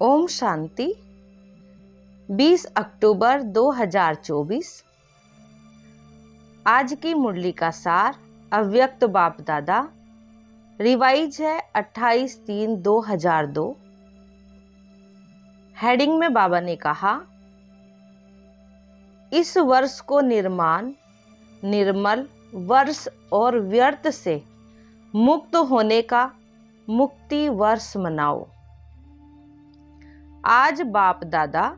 ओम शांति। 20 अक्टूबर 2024। आज की मुरली का सार अव्यक्त बाप दादा, रिवाइज है 28/3/2002। हेडिंग में बाबा ने कहा, इस वर्ष को निर्मल वर्ष और व्यर्थ से मुक्त होने का मुक्ति वर्ष मनाओ। आज बाप दादा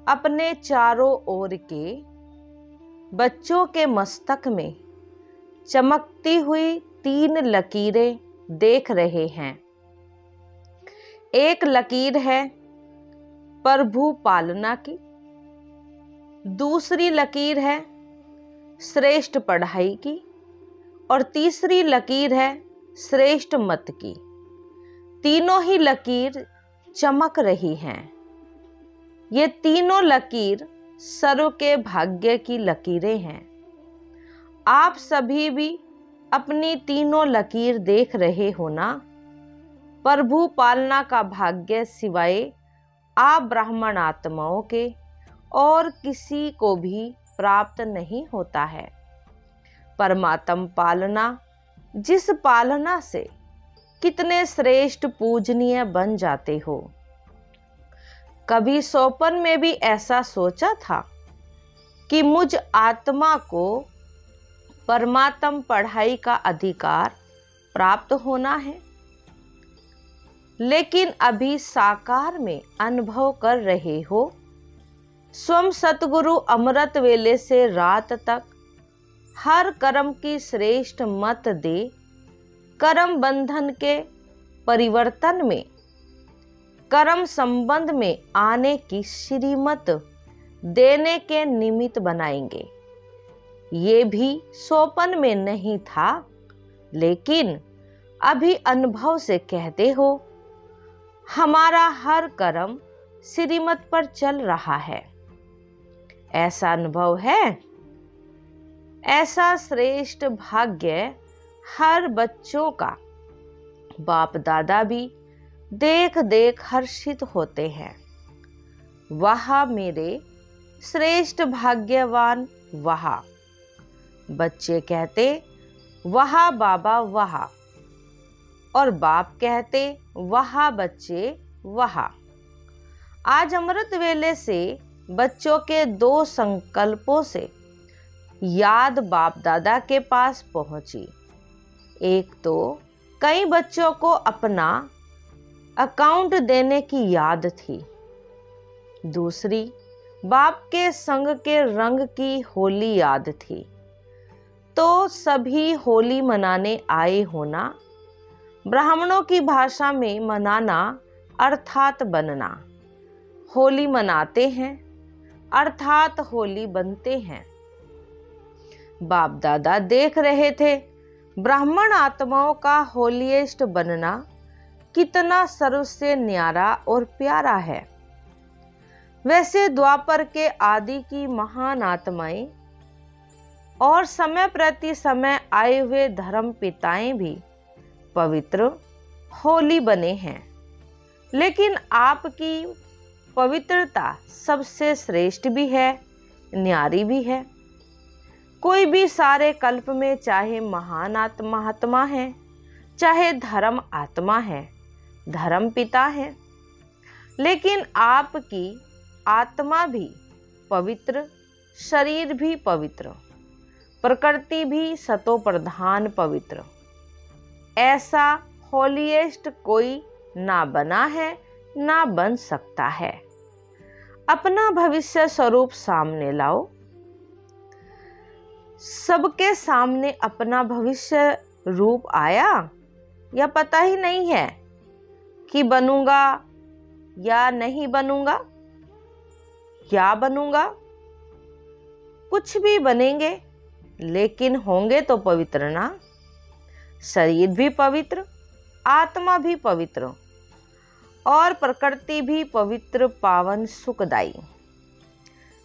अपने चारों ओर के बच्चों के मस्तक में चमकती हुई 3 लकीरें देख रहे हैं। एक लकीर है प्रभु पालना की, दूसरी लकीर है श्रेष्ठ पढ़ाई की और तीसरी लकीर है श्रेष्ठ मत की। तीनों ही लकीर चमक रही हैं। ये तीनों लकीर सर्व के भाग्य की लकीरें हैं। आप सभी भी अपनी तीनों लकीर देख रहे हो ना। प्रभु पालना का भाग्य सिवाय आप ब्राह्मण आत्माओं के और किसी को भी प्राप्त नहीं होता है। परमात्म पालना, जिस पालना से कितने श्रेष्ठ पूजनीय बन जाते हो। कभी सोपन में भी ऐसा सोचा था कि मुझ आत्मा को परमात्म पढ़ाई का अधिकार प्राप्त होना है, लेकिन अभी साकार में अनुभव कर रहे हो। स्वयं सतगुरु अमृत वेले से रात तक हर कर्म की श्रेष्ठ मत दे कर्म बंधन के परिवर्तन में, कर्म संबंध में आने की श्रीमत देने के निमित्त बनाएंगे। ये भी सोपन में नहीं था, लेकिन अभी अनुभव से कहते हो हमारा हर कर्म श्रीमत पर चल रहा है। ऐसा अनुभव है। ऐसा श्रेष्ठ भाग्य हर बच्चों का बाप दादा भी देख देख हर्षित होते हैं। वाह मेरे श्रेष्ठ भाग्यवान वाह। बच्चे कहते वाह बाबा वाह, और बाप कहते वाह बच्चे वाह। आज अमृत वेले से बच्चों के 2 संकल्पों से याद बाप दादा के पास पहुंची। एक तो कई बच्चों को अपना अकाउंट देने की याद थी, दूसरी बाप के संग के रंग की होली याद थी। तो सभी होली मनाने आए होना। ब्राह्मणों की भाषा में मनाना अर्थात बनना। होली मनाते हैं अर्थात होली बनते हैं। बाप दादा देख रहे थे ब्राह्मण आत्माओं का होलीएस्ट बनना कितना सर्व से न्यारा और प्यारा है। वैसे द्वापर के आदि की महान आत्माएं और समय प्रति समय आए हुए धर्म पिताएं भी पवित्र होली बने हैं, लेकिन आपकी पवित्रता सबसे श्रेष्ठ भी है, न्यारी भी है। कोई भी सारे कल्प में चाहे महान महात्मा है, चाहे धर्म आत्मा है, धर्म पिता है, लेकिन आपकी आत्मा भी पवित्र, शरीर भी पवित्र, प्रकृति भी सतो प्रधान पवित्र। ऐसा होलीएस्ट कोई ना बना है ना बन सकता है। अपना भविष्य स्वरूप सामने लाओ। सबके सामने अपना भविष्य रूप आया या पता ही नहीं है कि बनूंगा या नहीं बनूंगा, क्या बनूंगा। कुछ भी बनेंगे, लेकिन होंगे तो पवित्र ना। शरीर भी पवित्र, आत्मा भी पवित्र और प्रकृति भी पवित्र, पावन, सुखदायी।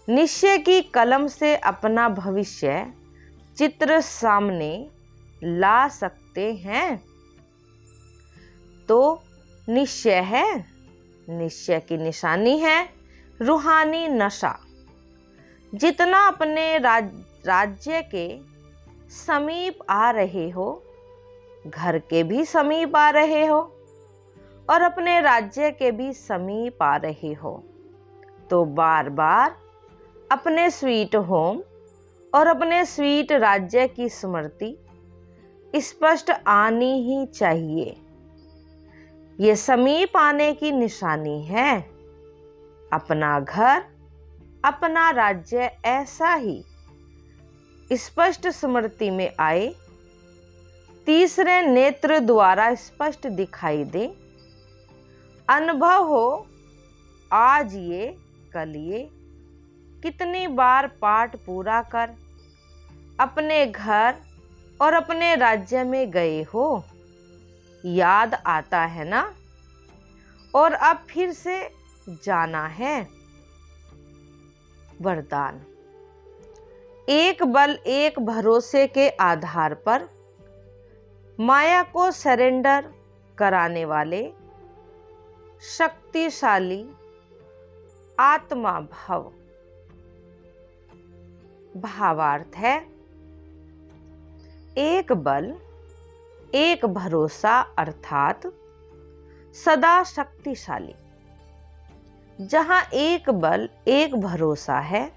निश्चय की कलम से अपना भविष्य चित्र सामने ला सकते हैं। तो निश्चय है निश्चय की निशानी है रूहानी नशा। जितना अपने राज्य के समीप आ रहे हो, घर के भी समीप आ रहे हो और अपने राज्य के भी समीप आ रहे हो, तो बार बार अपने स्वीट होम और अपने स्वीट राज्य की स्मृति स्पष्ट आनी ही चाहिए। ये समीप आने की निशानी है। अपना घर, अपना राज्य ऐसा ही स्पष्ट स्मृति में आए, तीसरे नेत्र द्वारा स्पष्ट दिखाई दे, अनुभव हो आज ये कल ये। कितनी बार पाठ पूरा कर अपने घर और अपने राज्य में गए हो, याद आता है ना? और अब फिर से जाना है। वरदान। एक बल एक भरोसे के आधार पर माया को सरेंडर कराने वाले शक्तिशाली आत्मा भव। भावार्थ है, एक बल एक भरोसा अर्थात सदा शक्तिशाली। जहां एक बल एक भरोसा है,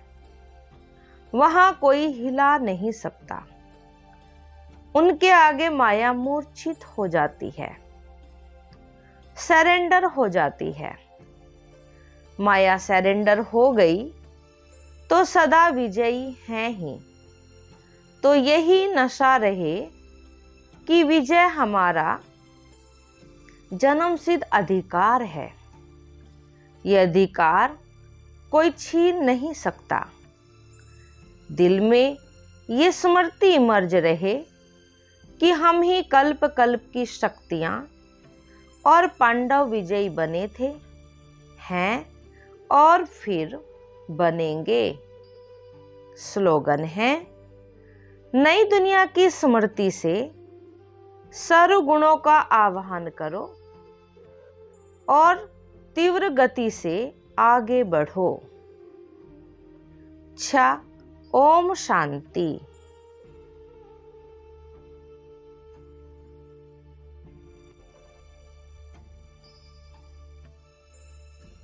वहां कोई हिला नहीं सकता। उनके आगे माया मूर्छित हो जाती है, सरेंडर हो जाती है। माया सरेंडर हो गई तो सदा विजयी हैं ही। तो यही नशा रहे कि विजय हमारा जन्मसिद्ध अधिकार है। यह अधिकार कोई छीन नहीं सकता। दिल में ये स्मृति मर्ज रहे कि हम ही कल्प कल्प की शक्तियां और पांडव विजयी बने थे, हैं और फिर बनेंगे। स्लोगन है, नई दुनिया की स्मृति से सर्व गुणों का आवाहन करो और तीव्र गति से आगे बढ़ो। ओम शांति।